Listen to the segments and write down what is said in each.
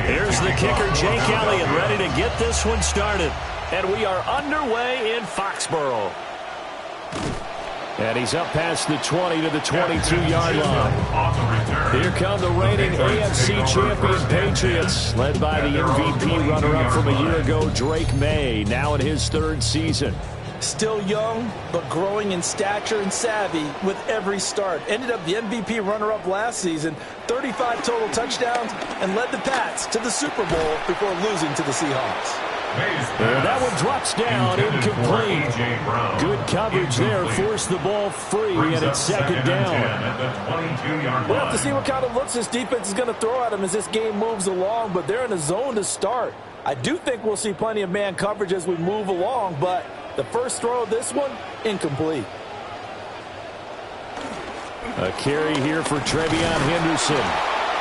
Here's the kicker, Jake Elliott, ready to get this one started. And we are underway in Foxborough. And he's up past the 20 to the 22-yard line. Here come the reigning AFC champion Patriots, led by the MVP runner-up from a year ago, Drake May, now in his third season. Still young, but growing in stature and savvy with every start. Ended up the MVP runner-up last season, 35 total touchdowns, and led the Pats to the Super Bowl before losing to the Seahawks. And that one drops down, incomplete. Good coverage there, forced the ball free, and it's second down. We'll have to see what kind of looks this defense is going to throw at them as this game moves along, but they're in a zone to start. I do think we'll see plenty of man coverage as we move along, but the first throw of this one, incomplete. A carry here for Trevion Henderson.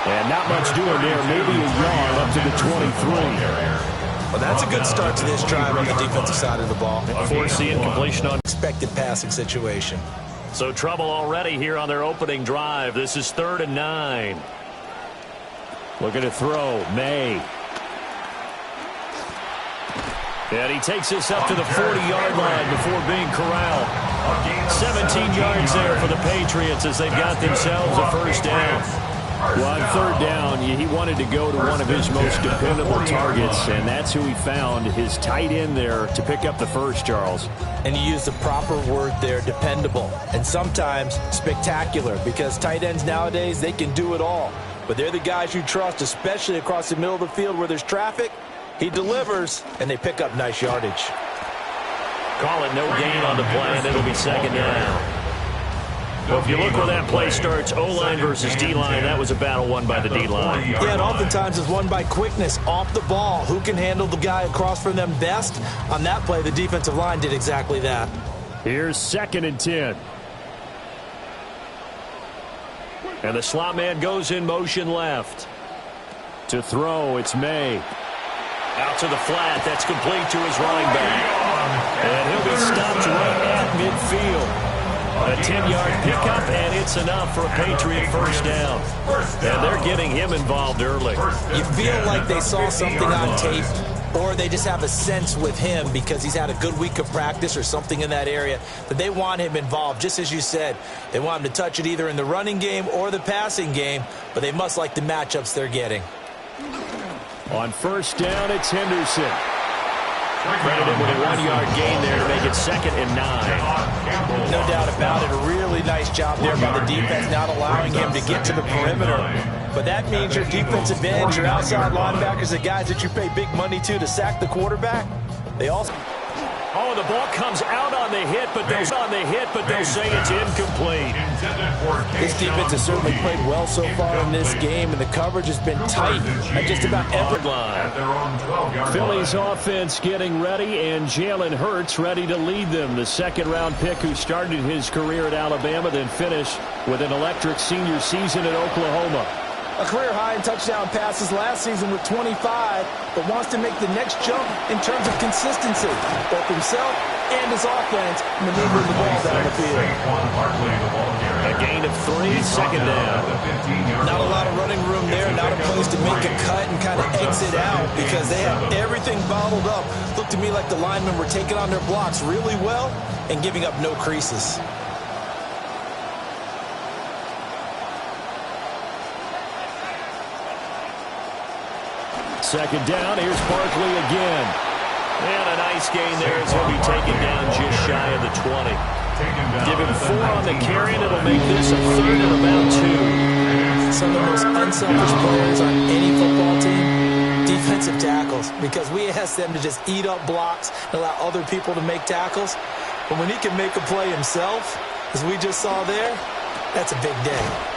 And not much doing there, maybe a yard up to the 23. Well, that's a good start to this drive on the defensive side of the ball. Forcing incompletion on expected passing situation. So trouble already here on their opening drive. This is 3rd and 9. Looking to throw, May. And he takes this up to the 40-yard line before being corralled. 17 yards there for the Patriots as they've got themselves a first down. Well, on 3rd down, he wanted to go to one of his most dependable targets, and that's who he found, his tight end there, to pick up the first, Charles. And he used the proper word there, dependable, and sometimes spectacular, because tight ends nowadays, they can do it all. But they're the guys you trust, especially across the middle of the field where there's traffic. He delivers, and they pick up nice yardage. Call it no gain on the play, and it'll be second down. Well, if you look where that play starts, O-line versus D-line, that was a battle won by the D-line. Yeah, and oftentimes it's won by quickness off the ball. Who can handle the guy across from them best? On that play, the defensive line did exactly that. Here's 2nd and 10. And the slot man goes in motion left. To throw, it's May. Out to the flat, that's complete to his running back. And he'll be stopped right at midfield. A 10-yard pickup, and it's enough for a Patriot first down. And they're getting him involved early. You feel like they saw something on tape, or they just have a sense with him because he's had a good week of practice or something in that area that they want him involved. Just as you said, they want him to touch it either in the running game or the passing game, but they must like the matchups they're getting. On first down, it's Henderson. Credited with a 1-yard gain there to make it 2nd and 9. No doubt about it. A really nice job there by the defense, not allowing him to get to the perimeter. But that means your defensive ends, your outside linebackers, the guys that you pay big money to sack the quarterback, they also... Oh, the ball comes out on the hit, but they'll say it's incomplete. This defense has certainly played well so far in this game, and the coverage has been tight at just about every line. Philly's offense getting ready, and Jalen Hurts ready to lead them. The 2nd-round pick who started his career at Alabama, then finished with an electric senior season at Oklahoma. A career high in touchdown passes last season with 25, but wants to make the next jump in terms of consistency. Both himself and his offense maneuvering the ball down the field. A gain of 3, 2nd down. Not a lot of running room there, not a place to make a cut and kind of exit out because they have everything bottled up. Looked to me like the linemen were taking on their blocks really well and giving up no creases. Second down, here's Barkley again. And a nice gain there as he'll be taken down just shy of the 20. Give him 4 on the carry, and it'll make this a 3rd and about 2. Some of the most unselfish players on any football team, defensive tackles, because we ask them to just eat up blocks and allow other people to make tackles. But when he can make a play himself, as we just saw there, that's a big day.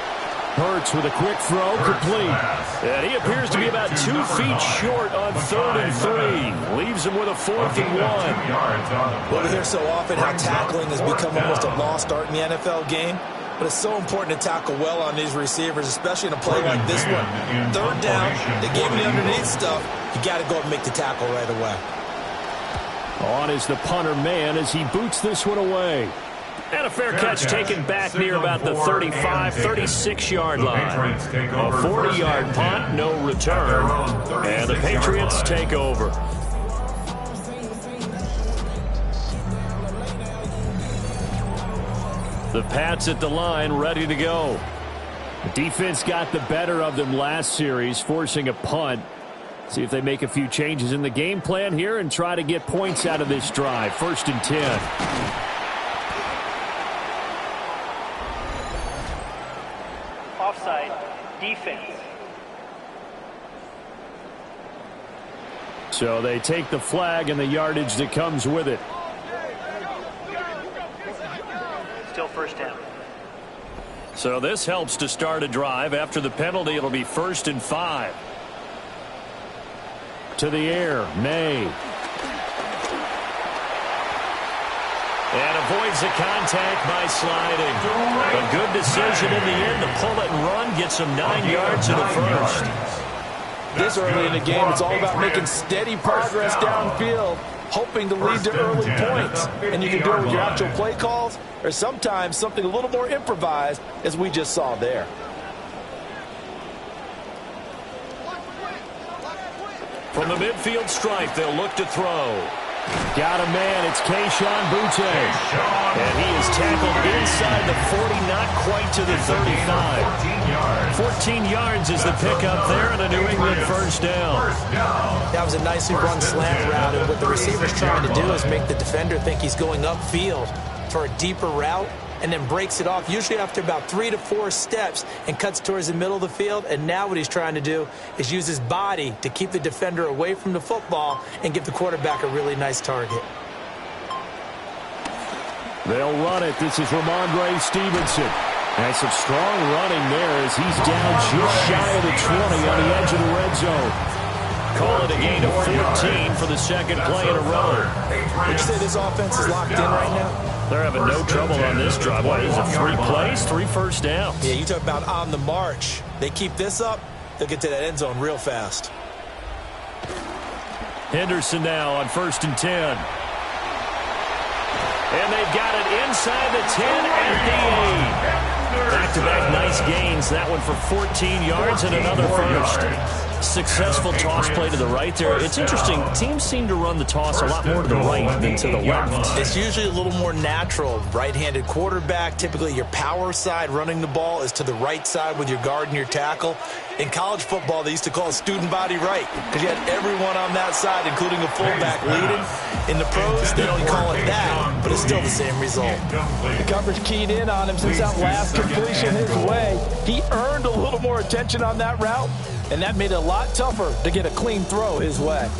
Hurts with a quick throw, complete. And he appears to be about 2 feet short on 3rd and 3. Leaves him with a 4th and 1. Well, we hear so often how tackling has become almost a lost art in the NFL game. But it's so important to tackle well on these receivers, especially in a play like this one. 3rd down, they gave him the underneath stuff. You got to go and make the tackle right away. On is the punter man as he boots this one away. And a fair catch taken back near about the 35, 36-yard line. A 40-yard punt, no return. And the Patriots take over. The Pats at the line, ready to go. The defense got the better of them last series, forcing a punt. See if they make a few changes in the game plan here and try to get points out of this drive. 1st and 10. Offside, defense. So they take the flag and the yardage that comes with it. Still 1st down. So this helps to start a drive. After the penalty, it'll be 1st and 5. To the air, May. And avoids the contact by sliding. A good decision in the end to pull it and run, gets him 9 yards in the first. This early in the game, it's all about making steady progress downfield, hoping to lead to early points. And you can do it with your actual play calls, or sometimes something a little more improvised, as we just saw there. From the midfield stripe, they'll look to throw. Got a man. It's Keyshawn Butte. And he is tackled inside the 40, not quite to the 35. 14 yards is the pickup there, and a New England 1st down. That was a nicely run slant route, and what the receiver's trying to do is make the defender think he's going upfield for a deeper route, and then breaks it off, usually after about 3 to 4 steps, and cuts towards the middle of the field. And now what he's trying to do is use his body to keep the defender away from the football and give the quarterback a really nice target. They'll run it. This is Ramondre Stevenson. And some strong running there as he's down just shy of the 20 on the edge of the red zone. Call it a gain of 14 for the 2nd play in a row. Would you say this offense is locked in right now? They're having no trouble on this drive. What is it, 3 plays, 3 first downs? Yeah, you talk about on the march. They keep this up, they'll get to that end zone real fast. Henderson now on 1st and 10. And they've got it inside the 10 at the 8. Back-to-back nice gains. That one for 14 yards and another first. Successful toss play to the right there. It's interesting. Teams seem to run the toss a lot more to the right than to the left. It's usually a little more natural. Right-handed quarterback, typically your power side running the ball is to the right side with your guard and your tackle. In college football, they used to call it student body right because you had everyone on that side, including a fullback, leading. In the pros, they don't call it that, but it's still the same result. The coverage keyed in on him since that last completion his way. He earned a little more attention on that route, and that made it a lot tougher to get a clean throw his way.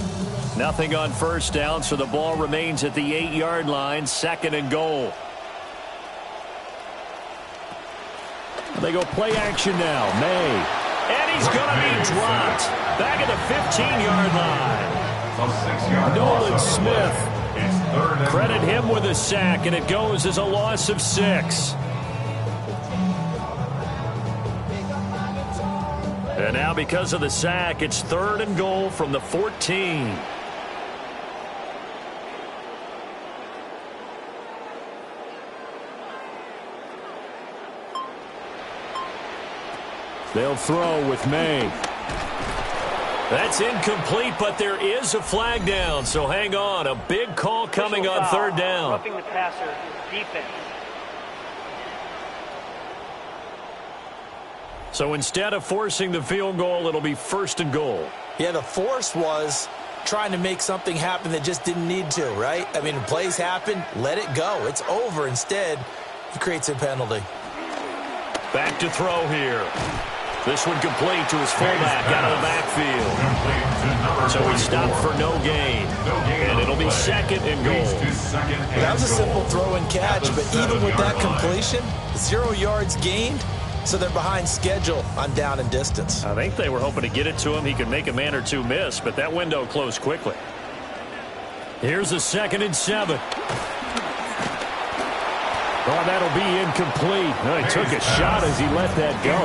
Nothing on 1st down, so the ball remains at the 8-yard line, 2nd and goal. They go play action now. May. And he's going to be dropped. Back at the 15-yard line. Nolan Smith. Credit him with a sack, and it goes as a loss of 6. And now because of the sack, it's 3rd and goal from the 14. They'll throw with May. That's incomplete, but there is a flag down, so hang on. A big call coming on 3rd down. Roughing the passer, defense. So instead of forcing the field goal, it'll be 1st and goal. Yeah, the force was trying to make something happen that just didn't need to, right? I mean, plays happen, let it go. It's over. Instead, he creates a penalty. Back to throw here. This one complete to his fullback out of the backfield. So he stopped for no gain. And it'll be 2nd and goal. That was a simple throw and catch, but even with that completion, 0 yards gained, so they're behind schedule on down and distance. I think they were hoping to get it to him. He could make a man or two miss, but that window closed quickly. Here's a 2nd and 7. Oh, that'll be incomplete. Oh, he took a shot as he let that go.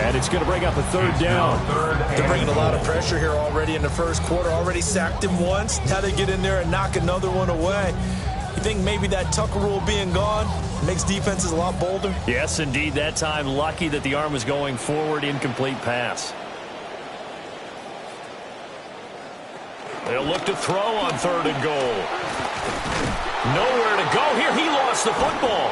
And it's going to bring up a 3rd down. They're bringing a lot of pressure here already in the first quarter. Already sacked him once. Now they get in there and knock another one away. You think maybe that Tucker rule being gone, makes defenses a lot bolder. Yes, indeed. That time, lucky that the arm was going forward. Incomplete pass. They'll look to throw on 3rd and goal. Nowhere to go here. He lost the football.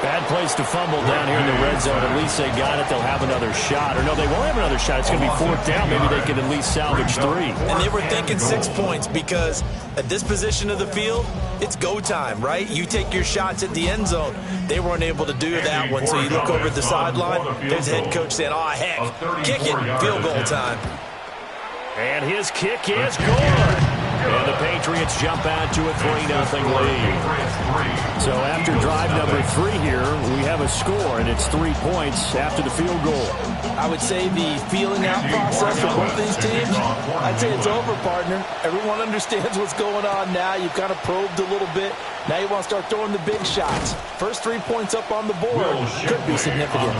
Bad place to fumble down here in the red zone. At least they got it. They'll have another shot. Or no, they won't have another shot. It's going to be 4th down. Maybe they can at least salvage 3. And they were thinking 6 points because at this position of the field, it's go time, right? You take your shots at the end zone. They weren't able to do that one. So you look over at the sideline. There's the head coach saying, oh, heck, kick it. Field goal time. And his kick is good. And the Patriots jump out to a 3-0 lead. So after drive number 3 here, we have a score, and it's 3 points after the field goal. I would say the feeling out process for both these teams, I'd say it's over, partner. Everyone understands what's going on now. You've kind of probed a little bit. Now you want to start throwing the big shots. First 3 points up on the board could be significant.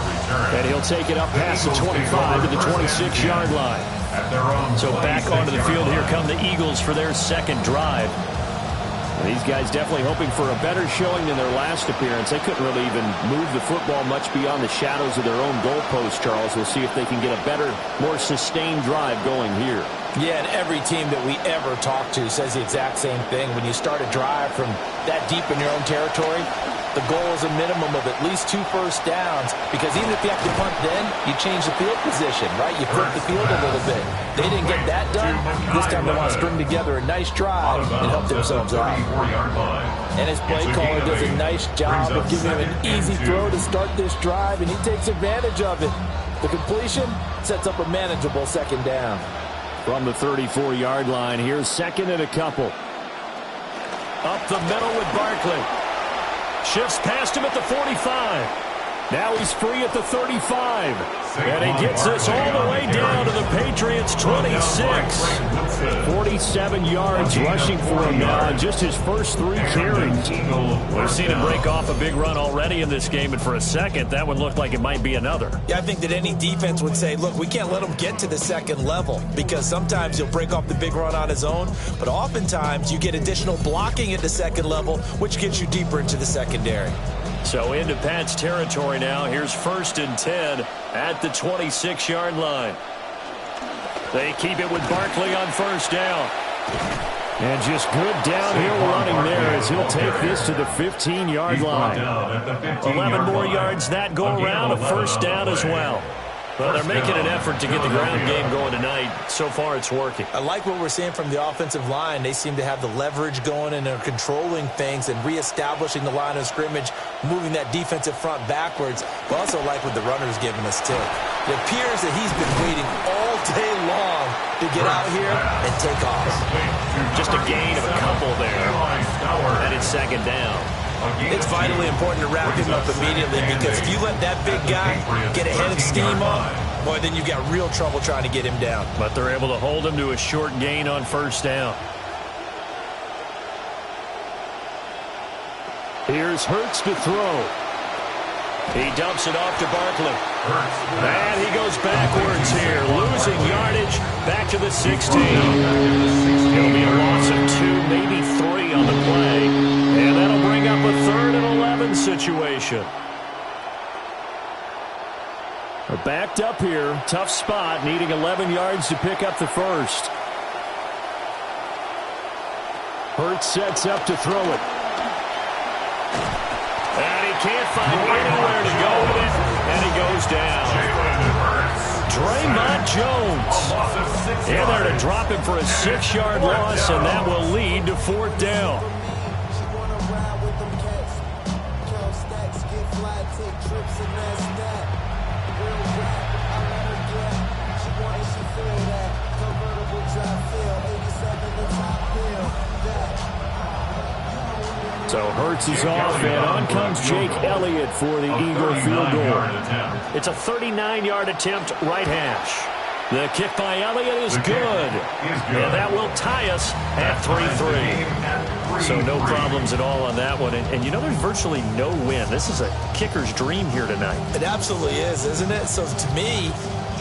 And he'll take it up past the 25 to the 26-yard line. So back onto the field, here come the Eagles for their second drive. These guys definitely hoping for a better showing than their last appearance. They couldn't really even move the football much beyond the shadows of their own goalpost, Charles. We'll see if they can get a better, more sustained drive going here. Yeah, and every team that we ever talk to says the exact same thing. When you start a drive from that deep in your own territory, the goal is a minimum of at least 2 first downs, because even if you have to punt then, you change the field position, right? You flip the field a little bit. They didn't get that done. This time they want to string together a nice drive and help themselves out. And his play caller does a nice job of giving him an easy throw to start this drive, and he takes advantage of it. The completion sets up a manageable 2nd down. From the 34-yard line, here's 2nd and a couple. Up the middle with Barkley. Shifts past him at the 45. Now he's free at the 35. And he gets this all the way down to the Patriots' 26. 47 yards rushing for him now in just his first 3 carries. We've seen him break off a big run already in this game, and for a second, that one looked like it might be another. Yeah, I think that any defense would say, look, we can't let him get to the 2nd level, because sometimes he'll break off the big run on his own, but oftentimes you get additional blocking at the 2nd level, which gets you deeper into the secondary. So into Pat's territory now. Here's 1st and 10 at the 26-yard line. They keep it with Barkley on 1st down. And just good downhill running there as he'll take this to the 15-yard line. 11 more yards that go around, a 1st down as well. Well, they're making an effort to get the ground game going tonight. So far, it's working. I like what we're seeing from the offensive line. They seem to have the leverage going, and they're controlling things and reestablishing the line of scrimmage, moving that defensive front backwards. But also like what the runner's giving us, too. It appears that he's been waiting all day long to get out here and take off. Just a gain of a couple there. And it's 2nd down. It's vitally important to wrap him up immediately, because if you let that big guy get ahead of scheme up, boy, then you've got real trouble trying to get him down. But they're able to hold him to a short gain on 1st down. Here's Hurts to throw. He dumps it off to Barkley. And he goes backwards here, losing yardage back to the 16. It'll be a loss of 2, maybe 3 on the play. And that'll bring up a 3rd and 11 situation. They're backed up here. Tough spot, needing 11 yards to pick up the 1st. Hurts sets up to throw it. And he can't find anywhere to go with it. And he goes down. Draymond Jones in there to drop him for a 6-yard loss, and that will lead to 4th down. So Hurts is off, and on comes Jake Elliott for the Eagle field goal. It's a 39-yard attempt, right hash. The kick by Elliott is good, and that will tie us at 3-3. So no problems at all on that one. And you know, there's virtually no win. This is a kicker's dream here tonight. It absolutely is, isn't it? So to me,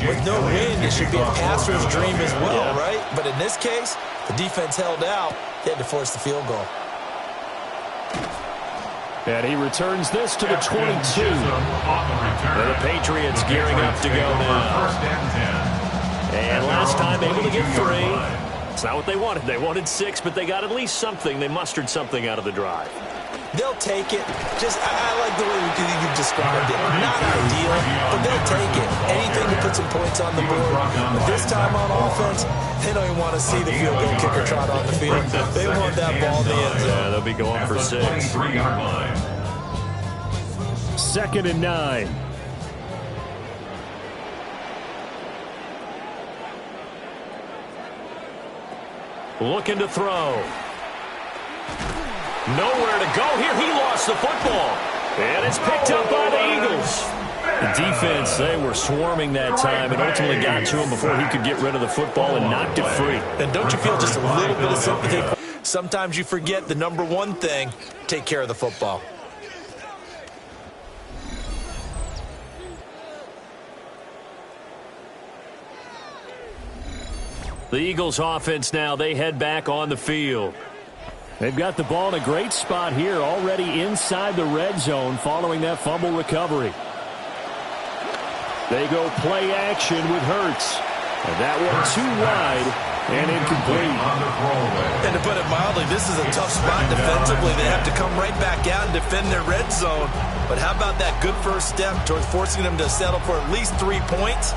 with no win, it should be a passer's dream as well, right? But in this case, the defense held out. They had to force the field goal. And he returns this to the 22. And the Patriots gearing up to go now. And last time able to get 3. It's not what they wanted. They wanted 6, but they got at least something. They mustered something out of the drive. They'll take it. I like the way you described it. Not ideal, but they'll take it. Anything to put some points on the board. But this time on offense, they don't even want to see the field goal kicker trot on the field. They want that ball in the end zone. Yeah, they'll be going for 6. 2nd and 9. Looking to throw. Nowhere to go here. He lost the football. And it's picked up by the Eagles. The defense, they were swarming that time and ultimately got to him before he could get rid of the football and knocked it free. And don't you feel just a little bit of sympathy? Sometimes you forget the number one thing, take care of the football. The Eagles offense now, they head back on the field. They've got the ball in a great spot here, already inside the red zone following that fumble recovery. They go play action with Hurts. And that one too wide and incomplete. And to put it mildly, this is a tough spot defensively. They have to come right back out and defend their red zone. But how about that good first step towards forcing them to settle for at least 3 points?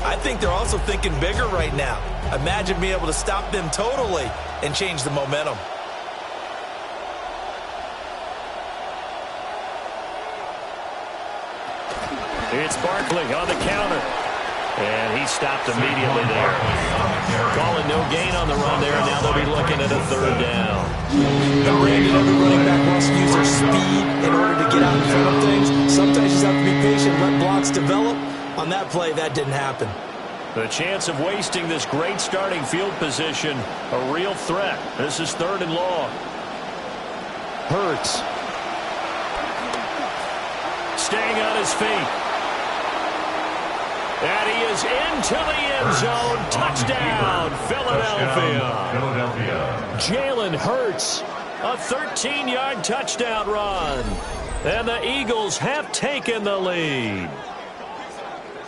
I think they're also thinking bigger right now. Imagine being able to stop them totally and change the momentum. It's Barkley on the counter. And he stopped immediately there. Calling no gain on the run there. Now they'll be looking at a 3rd down. Every running back wants to use their speed in order to get out in front of things. Sometimes you just have to be patient, let blocks develop. On that play, that didn't happen. The chance of wasting this great starting field position, a real threat. This is 3rd and long. Hurts. Staying on his feet. And he is into the end zone. Touchdown, Philadelphia. Jalen Hurts, a 13-yard touchdown run. And the Eagles have taken the lead.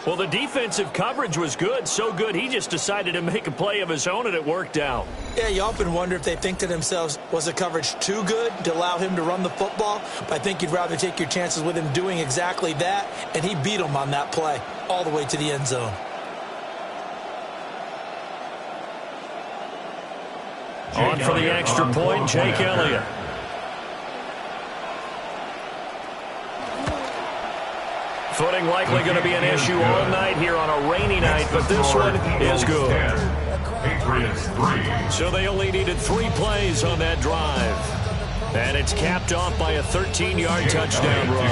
Well, the defensive coverage was good, so good he just decided to make a play of his own, and it worked out. Yeah, you often wonder if they think to themselves, was the coverage too good to allow him to run the football? But I think you'd rather take your chances with him doing exactly that, and he beat him on that play all the way to the end zone. On for the extra point, Jake Elliott. Footing likely going to be an issue all night here on a rainy night, but this one is good. Patriots 3. So they only needed 3 plays on that drive. And it's capped off by a 13-yard touchdown run.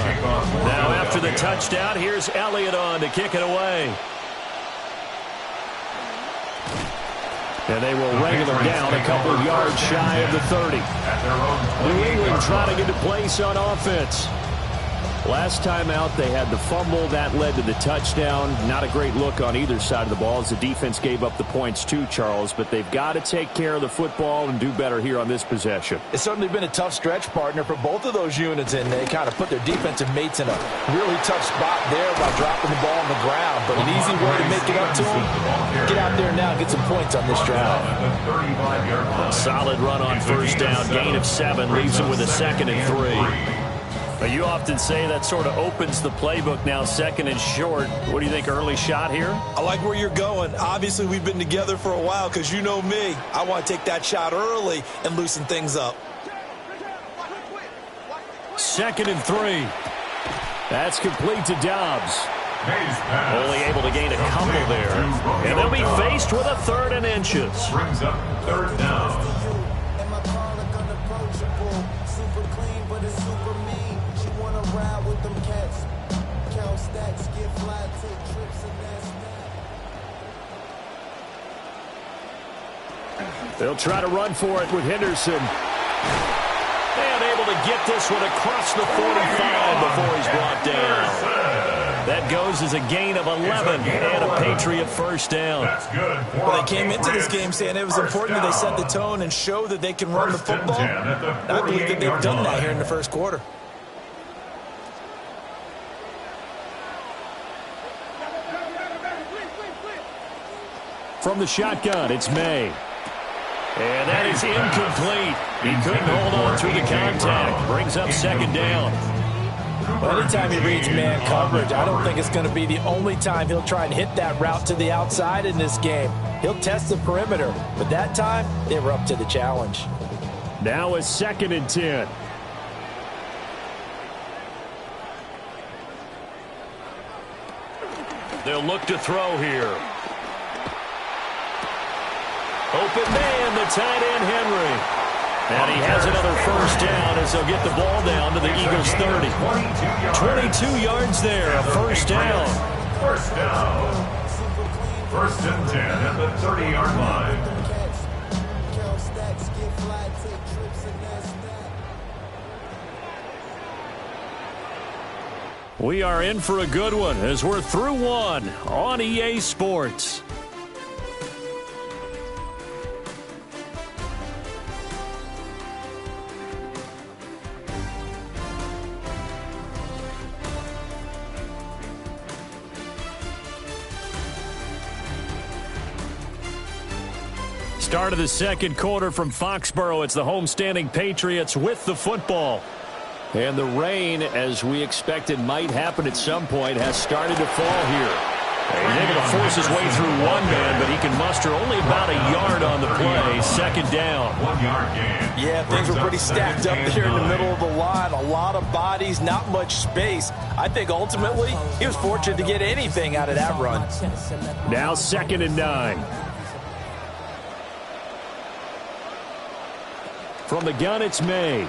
Now after the touchdown, here's Elliott on to kick it away. And they will wrangle him down a couple of yards shy of the 30. New England trying to get to place on offense. Last time out, they had the fumble. That led to the touchdown. Not a great look on either side of the ball as the defense gave up the points too, Charles. But they've got to take care of the football and do better here on this possession. It's certainly been a tough stretch, partner, for both of those units, and they kind of put their defensive mates in a really tough spot there by dropping the ball on the ground. But an easy way to make it up to them, get out there now and get some points on this drive. A solid run on first down. Gain of 7 leaves them with a 2nd and 3. But you often say that sort of opens the playbook now, 2nd and short. What do you think, early shot here? I like where you're going. Obviously, we've been together for a while because you know me. I want to take that shot early and loosen things up. 2nd and 3. That's complete to Dobbs. Only able to gain a couple there. And they'll be faced with a 3rd and inches. Brings up 3rd down. They'll try to run for it with Henderson. And able to get this one across the 45 before he's brought down. That goes as a gain of 11 and a Patriot first down. Well, they came into this game saying it was important that they set the tone and show that they can run the football. I believe that they've done that here in the first quarter. From the shotgun, it's May. And that is incomplete. He couldn't hold on through the contact. Brings up second down. Well, anytime he reads man coverage, I don't think it's going to be the only time he'll try and hit that route to the outside in this game. He'll test the perimeter, but that time they were up to the challenge. Now a 2nd and 10. They'll look to throw here. Open man, the tight end, Henry. And he has another first down as they'll get the ball down to the Eagles' 30. 22 yards there, a first down. First down. 1st and 10 at the 30-yard line. We are in for a good one as we're through one on EA Sports. Start of the second quarter from Foxborough. It's the homestanding Patriots with the football. And the rain, as we expected might happen at some point, has started to fall here. He's able to force his way through one man, but he can muster only about a yard on the play. Second down. 1 yard gain. Yeah, things were pretty stacked up there in the middle of the line. A lot of bodies, not much space. I think ultimately he was fortunate to get anything out of that run. Now 2nd and 9. From the gun, it's May.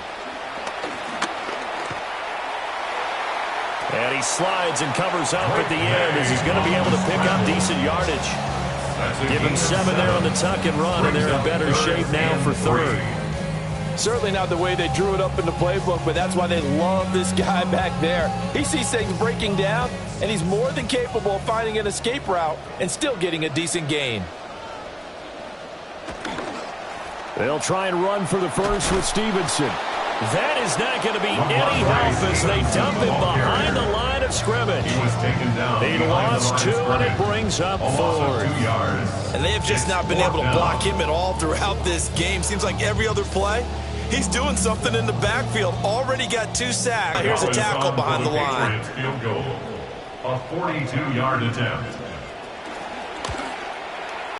And he slides and covers up at the end as he's going to be able to pick up decent yardage. Give him 7 there on the tuck and run, and they're in better shape now for 3rd. Certainly not the way they drew it up in the playbook, but that's why they love this guy back there. He sees things breaking down, and he's more than capable of finding an escape route and still getting a decent gain. They'll try and run for the first with Stevenson. That is not going to be any help as they dump him behind the line of scrimmage. He was taken down. They lost 2, and it brings up 4. 2 yards. And they have just not been able to block him at all throughout this game. Seems like every other play, he's doing something in the backfield. Already got 2 sacks. Here's a tackle behind the line. Field goal. A 42-yard attempt.